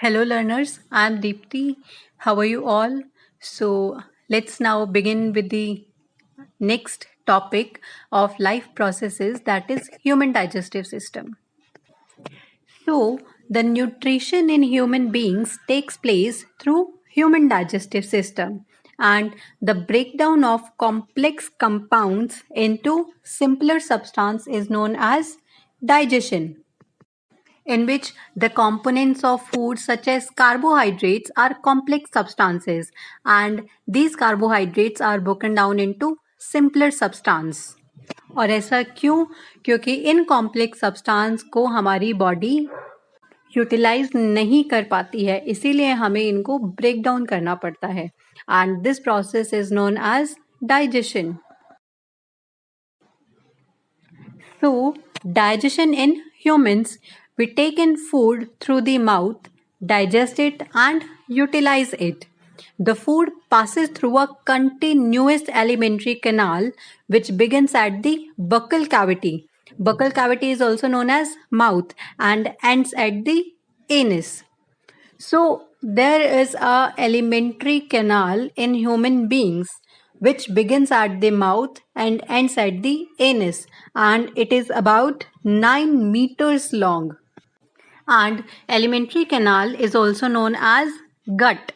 Hello, learners. I'm Deepti. How are you all? So, let's now begin with the next topic of life processes, that is human digestive system. So, the nutrition in human beings takes place through human digestive system, and the breakdown of complex compounds into simpler substance is known as digestion, in which the components of food such as carbohydrates are complex substances, and these carbohydrates are broken down into simpler substance. और ऐसा क्यों? क्योंकि in complex substance को हमारी body utilise नहीं कर पाती है, इसीलिए हमें इनको ब्रेक डाउन करना पड़ता है, and this process is known as digestion. So, digestion in humans, we take in food through the mouth, digest it, and utilize it. The food passes through a continuous alimentary canal which begins at the buccal cavity. Buccal cavity is also known as mouth and ends at the anus. So there is a alimentary canal in human beings which begins at the mouth and ends at the anus, and it is about 9 meters long. And alimentary canal is also known as gut.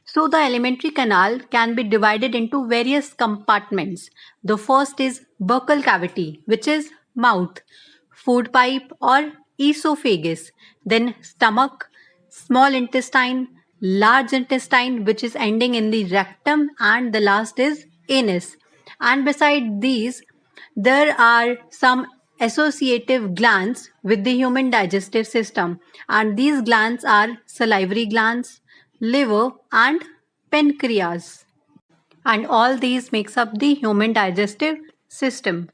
So the alimentary canal can be divided into various compartments. The first is buccal cavity, which is mouth, food pipe or esophagus, then stomach, small intestine, large intestine, which is ending in the rectum, and the last is anus. And beside these, there are some associative glands with the human digestive system, and these glands are salivary glands, liver, and pancreas, and all these makes up the human digestive system.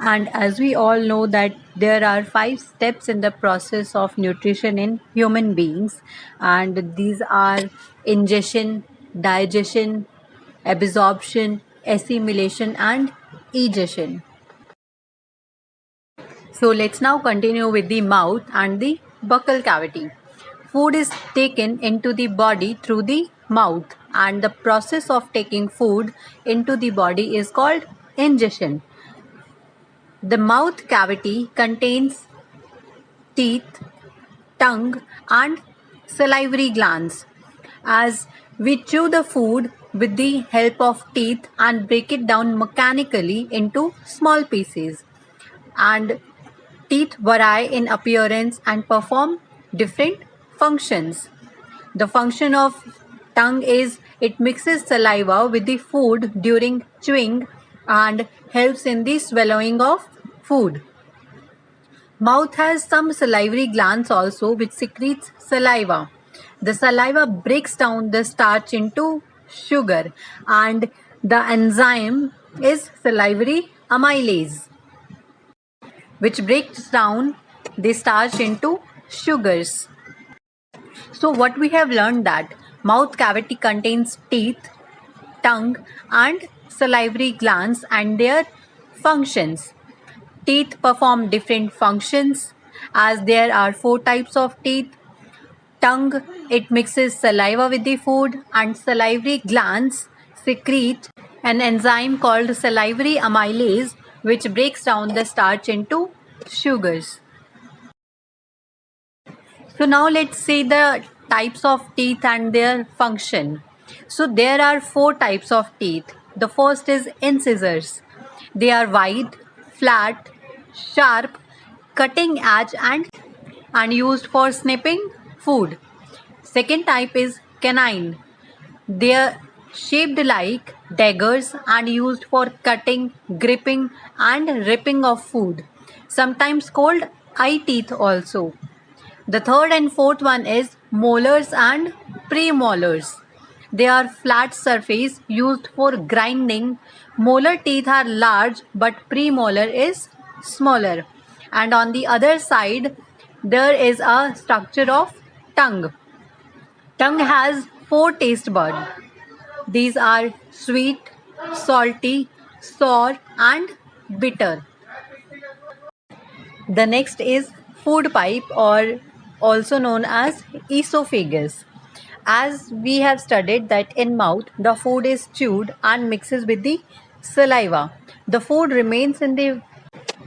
And as we all know that there are 5 steps in the process of nutrition in human beings, and these are ingestion, digestion, absorption, assimilation, and egestion. So let's now continue with the mouth and the buccal cavity. Food is taken into the body through the mouth, and the process of taking food into the body is called ingestion. The mouth cavity contains teeth, tongue, and salivary glands. As we chew the food with the help of teeth and break it down mechanically into small pieces, and teeth vary in appearance and perform different functions. The function of tongue is it mixes saliva with the food during chewing and helps in the swallowing of food. Mouth has some salivary glands also which secretes saliva. The saliva breaks down the starch into sugar, and the enzyme is salivary amylase, which breaks down the starch into sugars. So what we have learned that mouth cavity contains teeth, tongue, and salivary glands and their functions. Teeth perform different functions, as there are 4 types of teeth. Tongue, it mixes saliva with the food, and salivary glands secrete an enzyme called salivary amylase, which breaks down the starch into sugars. So now let's see the types of teeth and their function. So there are 4 types of teeth. The first is incisors. They are wide, flat, sharp, cutting edge, and used for snipping food. Second type is canine. They are shaped like daggers and used for cutting, gripping, and ripping of food, sometimes called eye teeth also. The third and fourth one is molars and premolars. They are flat surface used for grinding. Molar teeth are large but premolar is smaller. And on the other side, there is a structure of tongue. Tongue has 4 taste buds. These are sweet, salty, sour, and bitter. The next is food pipe or also known as esophagus. As we have studied that in mouth, the food is chewed and mixes with the saliva. The food remains in the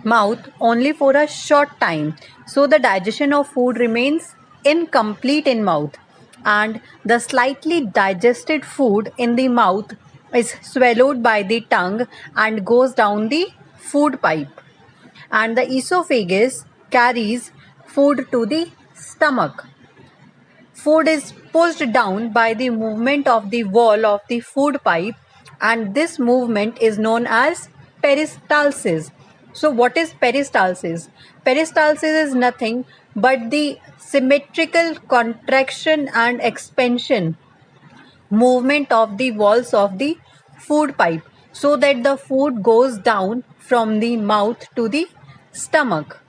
mouth only for a short time, so the digestion of food remains incomplete in mouth, and the slightly digested food in the mouth is swallowed by the tongue and goes down the food pipe, and the esophagus carries food to the stomach. Food is pushed down by the movement of the wall of the food pipe, and this movement is known as peristalsis. So, what is peristalsis? Peristalsis is nothing but the symmetrical contraction and expansion movement of the walls of the food pipe so that the food goes down from the mouth to the stomach.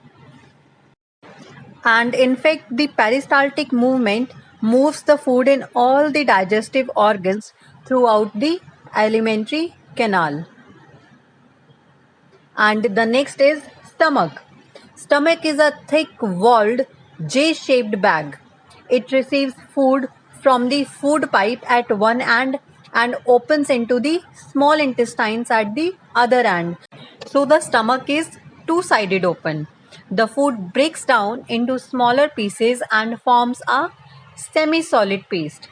And in fact, the peristaltic movement moves the food in all the digestive organs throughout the alimentary canal. And the next is stomach. Stomach is a thick walled J-shaped bag. It receives food from the food pipe at one end and opens into the small intestines at the other end. So the stomach is two-sided open. The food breaks down into smaller pieces and forms a semi-solid paste.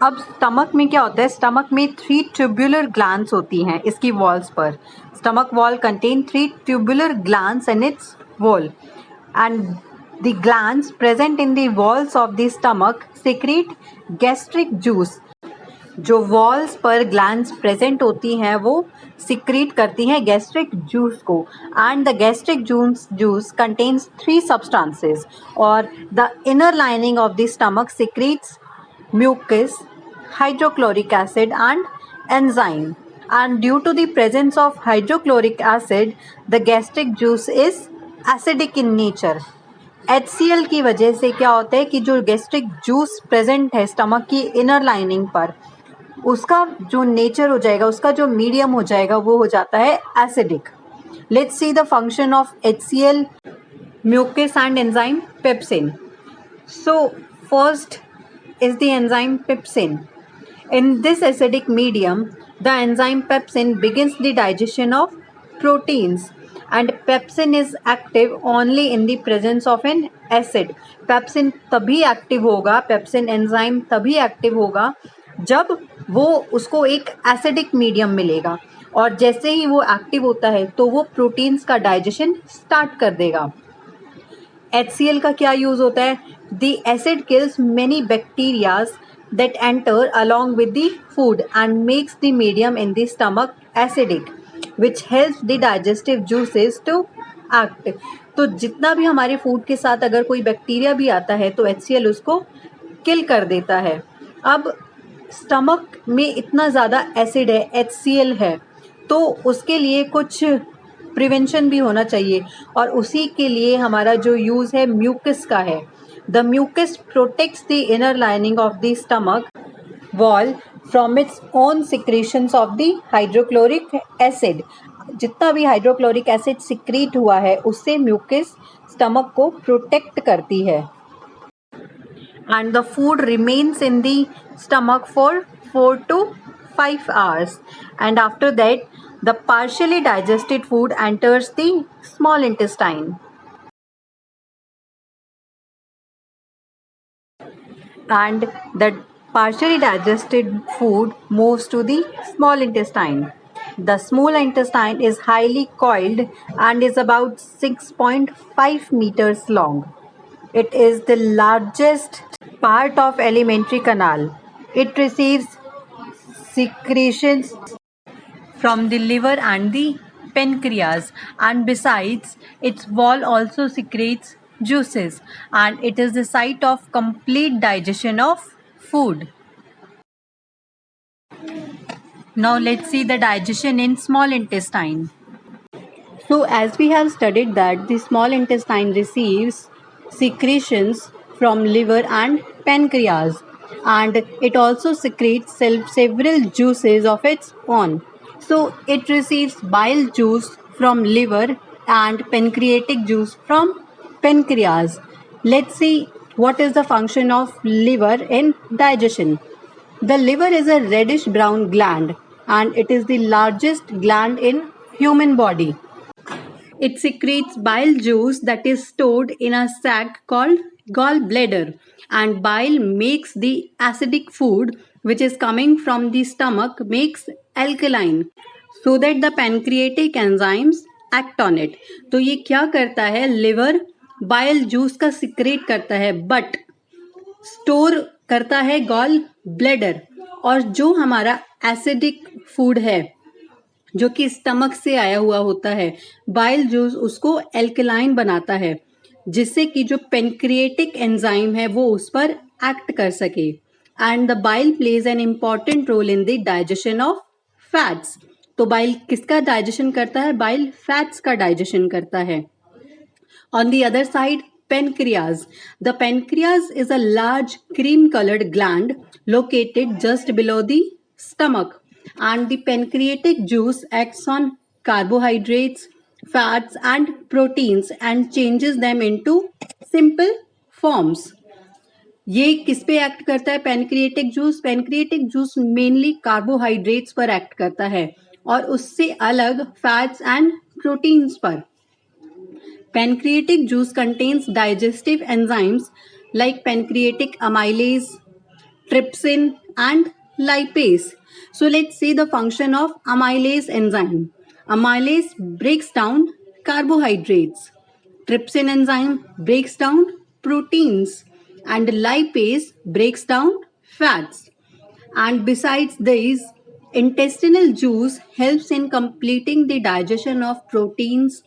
अब stomach में क्या होता है? Stomach में 3 tubular glands होती हैं इसकी walls पर. Stomach wall contain 3 tubular glands in its wall, and the glands present in the walls of the stomach secrete gastric juice. जो वॉल्स पर ग्लैंड्स प्रेजेंट होती हैं वो सिक्रीट करती हैं गैस्ट्रिक जूस को, and the gastric juice contains 3 substances, और the inner lining of the stomach secretes mucus, hydrochloric acid and enzyme, and due to the presence of hydrochloric acid the gastric juice is acidic in nature. HCl की वजह से क्या होता है कि जो gastric juice present है stomach की इनर लाइनिंग पर, उसका जो नेचर हो जाएगा, उसका जो मीडियम हो जाएगा वो हो जाता है acidic. Let's see the function of HCl, mucus and enzyme pepsin. So first is the enzyme pepsin. In this acidic medium, the enzyme pepsin begins the digestion of proteins, and pepsin is active only in the presence of an acid. Pepsin तभी active होगा, pepsin enzyme तभी active होगा जब वो उसको एक acidic medium मिलेगा, और जैसे ही वो एक्टिव होता है तो वो प्रोटीन्स का डाइजेशन स्टार्ट कर देगा. HCl का क्या यूज़ होता है? The acid kills many bacteria that enter along with the food and makes the medium in the stomach acidic, which helps the digestive juices to act. तो जितना भी हमारे फूड के साथ अगर कोई बैक्टीरिया भी आता है तो HCl उसको किल कर देता है. अब स्टमक में इतना ज़्यादा एसिड है, HCl है, तो उसके लिए कुछ प्रिवेंशन भी होना चाहिए, और उसी के लिए हमारा जो यूज़ है म्यूकस का है. The mucus protects the inner lining of the stomach wall from its own secretions of the hydrochloric acid. जितना भी हाइड्रोक्लोरिक एसिड सिक्रीट हुआ है उससे म्यूकस स्टमक को प्रोटेक्ट करती है, and the food remains in the stomach for 4 to 5 hours, and after that the partially digested food enters the small intestine, and the partially digested food moves to the small intestine. The small intestine is highly coiled and is about 6.5 meters long. It is the largest part of alimentary canal. It receives secretions from the liver and the pancreas, and besides its wall also secretes juices, and it is the site of complete digestion of food. Now let's see the digestion in small intestine. So as we have studied that the small intestine receives secretions from liver and pancreas, and it also secretes several juices of its own. So it receives bile juice from liver and pancreatic juice from pancreas. Let's see what is the function of liver in digestion. The liver is a reddish brown gland and it is the largest gland in human body. It secretes bile juice that is stored in a sac called gallbladder, and bile makes the acidic food which is coming from the stomach makes alkaline so that the pancreatic enzymes act on it. तो ये क्या करता है, liver bile juice का secrete करता है but store करता है गॉल ब्लैडर, और जो हमारा एसिडिक फूड है जो कि स्टमक से आया हुआ होता है, बाइल जूस उसको एल्कलाइन बनाता है जिससे कि जो पेनक्रिएटिक एंजाइम है वो उस पर एक्ट कर सके। And the bile plays an important role in the digestion of fats. तो बाइल किसका डाइजेशन करता है? बाइल फैट्स का डाइजेशन करता है। On the other side, pancreas. The pancreas is a large cream-colored gland located just below the stomach, and the pancreatic juice acts on carbohydrates, fats, and proteins and changes them into simple forms. ये किस पे act करता है pancreatic juice? Pancreatic juice mainly carbohydrates पर act करता है और उससे अलग फैट्स एंड प्रोटीन्स पर। Pancreatic juice contains digestive enzymes like pancreatic amylase, trypsin, and lipase. So let's see the function of amylase enzyme. Amylase breaks down carbohydrates. Trypsin enzyme breaks down proteins, and lipase breaks down fats. And besides these, intestinal juice helps in completing the digestion of proteins,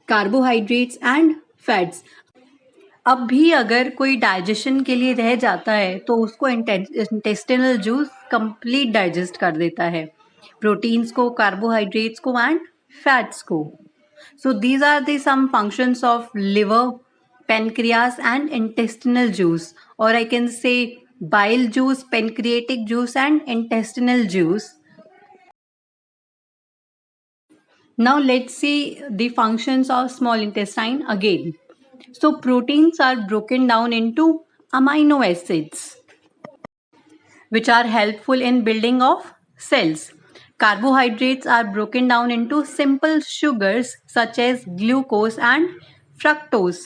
carbohydrates and fats. अब भी अगर कोई digestion के लिए रह जाता है तो उसको इंटेस्टिनल जूस कंप्लीट डाइजेस्ट कर देता है, प्रोटीन्स को, कार्बोहाइड्रेट्स को एंड फैट्स को। So these are the some functions of liver, pancreas and intestinal juice, और I can say bile juice, pancreatic juice and intestinal juice. Now let's see the functions of small intestine again. So proteins are broken down into amino acids which are helpful in building of cells. Carbohydrates are broken down into simple sugars such as glucose and fructose,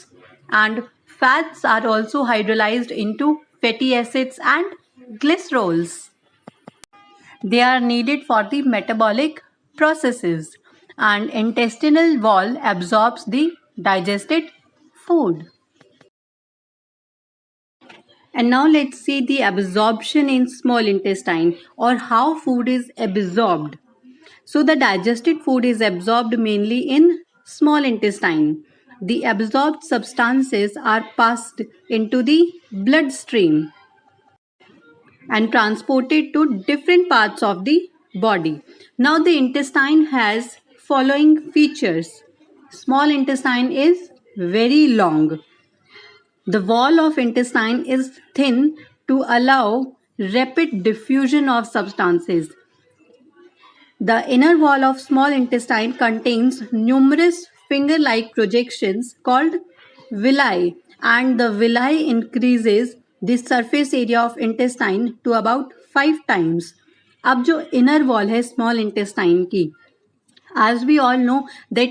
and fats are also hydrolyzed into fatty acids and glycerols. They are needed for the metabolic processes, and intestinal wall absorbs the digested food. And now let's see the absorption in small intestine, or how food is absorbed. So the digested food is absorbed mainly in small intestine. The absorbed substances are passed into the bloodstream and transported to different parts of the body. Now the intestine has following features. Small intestine is very long. The wall of intestine is thin to allow rapid diffusion of substances. The inner wall of small intestine contains numerous finger-like projections called villi, and the villi increases the surface area of intestine to about 5 times. अब जो inner wall है small intestine की, as we all know that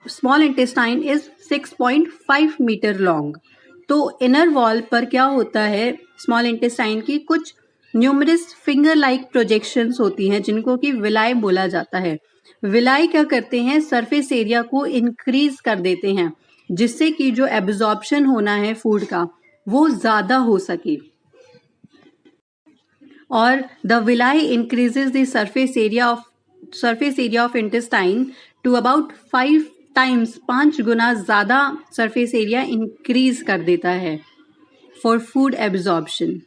small intestine is 6.5 meter long. तो inner wall पर क्या होता है, small intestine की कुछ न्यूमरस फिंगर लाइक प्रोजेक्शंस होती हैं जिनको कि विलाई बोला जाता है. विलाई क्या करते हैं, सरफेस एरिया को इंक्रीज कर देते हैं जिससे कि जो एब्जॉर्प्शन होना है फूड का वो ज़्यादा हो सके. और the villi increases the surface area of intestine to about 5 times, 5 गुना ज़्यादा सरफेस एरिया इंक्रीज कर देता है for food absorption.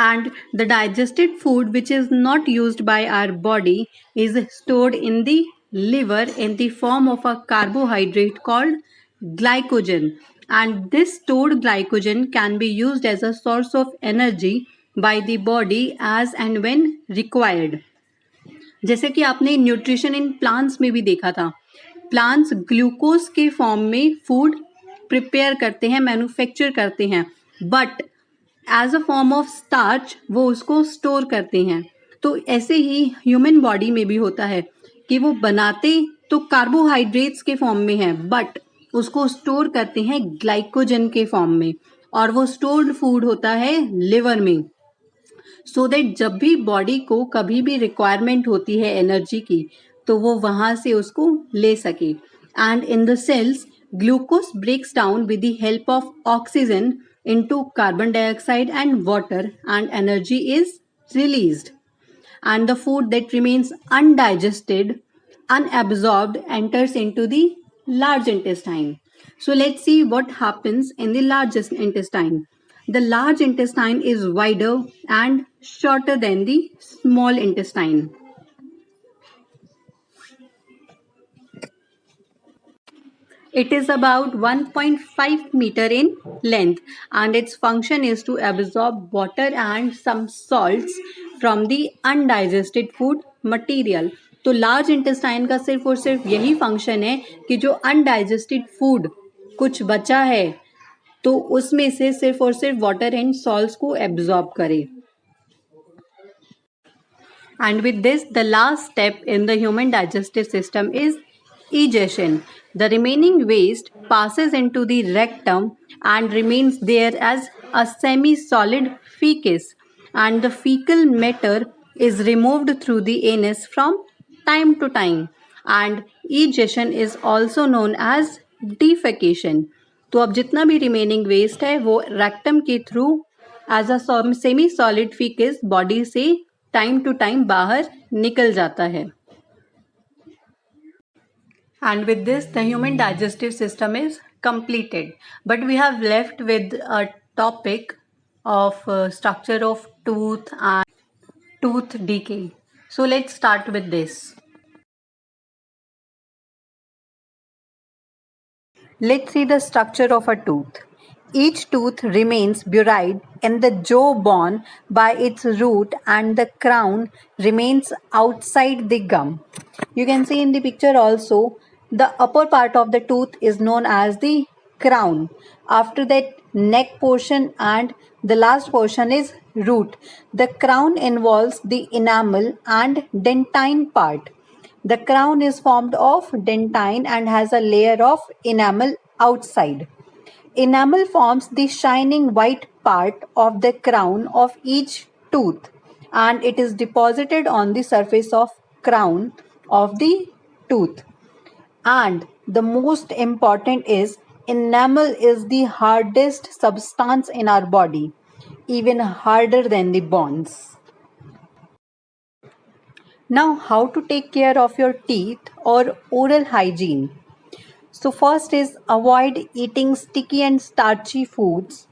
And the digested food which is not used by our body is stored in the liver in the form of a carbohydrate called glycogen, and this stored glycogen can be used as a source of energy by the body as and when required. जैसे कि आपने nutrition in plants में भी देखा था plants glucose के form में food prepare करते हैं, मैन्युफैक्चर करते हैं, but as a form of starch वो उसको स्टोर करते हैं। तो ऐसे ही ह्यूमन बॉडी में भी होता है कि वो बनाते तो कार्बोहाइड्रेट्स के फॉर्म में है, बट उसको स्टोर करते हैं ग्लाइकोजन के फॉर्म में, और वो स्टोर्ड फूड होता है लिवर में, सो दैट जब भी बॉडी को कभी भी रिक्वायरमेंट होती है एनर्जी की तो वो वहाँ से उसको ले सके। And in the cells glucose breaks down with the help of oxygen into carbon dioxide and water, and energy is released, and the food that remains undigested, unabsorbed, enters into the large intestine. So let's see what happens in the large intestine. The large intestine is wider and shorter than the small intestine. It is about 1.5 meter in length, and its function is to absorb water and some salts from the undigested food material. तो large intestine का सिर्फ और सिर्फ यही function है कि जो undigested food कुछ बचा है तो उसमें से सिर्फ और सिर्फ वाटर एंड सॉल्ट्स को एब्जॉर्ब करे. And with this, the last step in the human digestive system is egestion. The remaining waste passes into the rectum and remains there as a semi-solid fecus, and the fecal matter is removed through the anus from time to time. And egestion is also known as defecation. तो अब जितना भी remaining waste है वो rectum के through as a semi solid faeces body से time to time बाहर निकल जाता है. And with this, the human digestive system is completed. But we have left with a topic of structure of tooth and tooth decay. So let's start with this. Let's see the structure of a tooth. Each tooth remains buried in the jawbone by its root, and the crown remains outside the gum. You can see in the picture also, the upper part of the tooth is known as the crown. After that, neck portion and the last portion is root. The crown involves the enamel and dentine part. The crown is formed of dentine and has a layer of enamel outside. Enamel forms the shining white part of the crown of each tooth, and it is deposited on the surface of crown of the tooth. And the most important is, enamel is the hardest substance in our body, even harder than the bones. Now, how to take care of your teeth or oral hygiene? So first is, avoid eating sticky and starchy foods,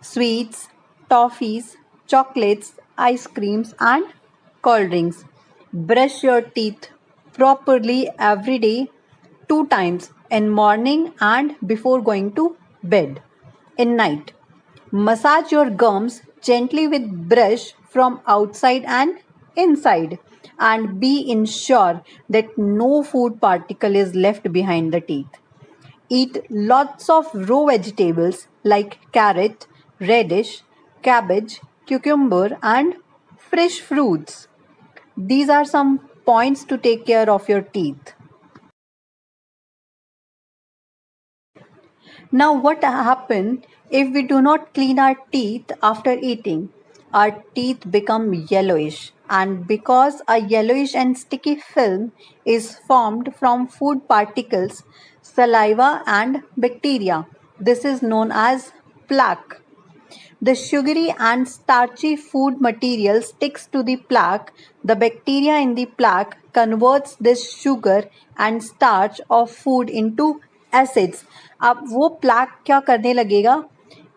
sweets, toffees, chocolates, ice creams and cold drinks. Brush your teeth properly every day, 2 times, in morning and before going to bed. In night, massage your gums gently with brush from outside and inside, and be ensure that no food particle is left behind the teeth. Eat lots of raw vegetables like carrot, radish, cabbage, cucumber, and fresh fruits. These are some points to take care of your teeth. Now, what happens if we do not clean our teeth after eating? Our teeth become yellowish, and because a yellowish and sticky film is formed from food particles, saliva, and bacteria, this is known as plaque. The sugary and starchy food material sticks to the plaque. The bacteria in the plaque converts this sugar and starch of food into acids. अब वो plaque क्या करने लगेगा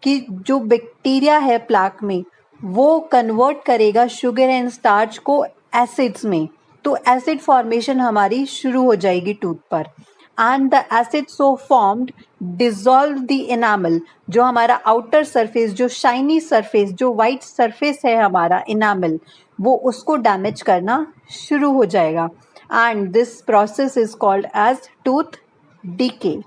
कि जो bacteria है plaque में वो कन्वर्ट करेगा शुगर एंड स्टार्च को एसिड्स में, तो एसिड फॉर्मेशन हमारी शुरू हो जाएगी टूथ पर. And the acid so formed dissolve the enamel. जो हमारा outer surface, जो shiny surface, जो white surface है हमारा enamel, वो उसको damage करना शुरू हो जाएगा. And this process is called as tooth decay.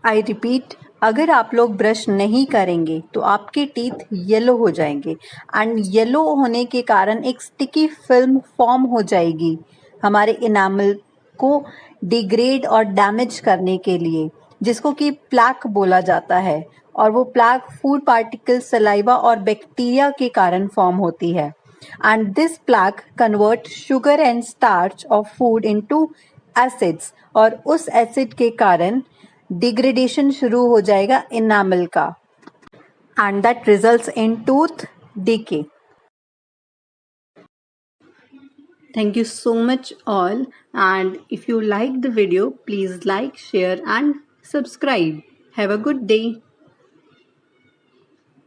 I repeat, अगर आप लोग ब्रश नहीं करेंगे तो आपके टीथ येलो हो जाएंगे एंड येलो होने के कारण एक स्टिकी फिल्म फॉर्म हो जाएगी हमारे इनामल को डिग्रेड और डैमेज करने के लिए, जिसको कि प्लैक बोला जाता है। और वो प्लैक फूड पार्टिकल, सलाइवा और बैक्टीरिया के कारण फॉर्म होती है and this plaque convert sugar and starch of food into acids, और उस एसिड के कारण डिग्रेडेशन शुरू हो जाएगा इनामल का and that results in tooth decay. Thank you so much all, and if you like the video please like, share and subscribe. Have a good day.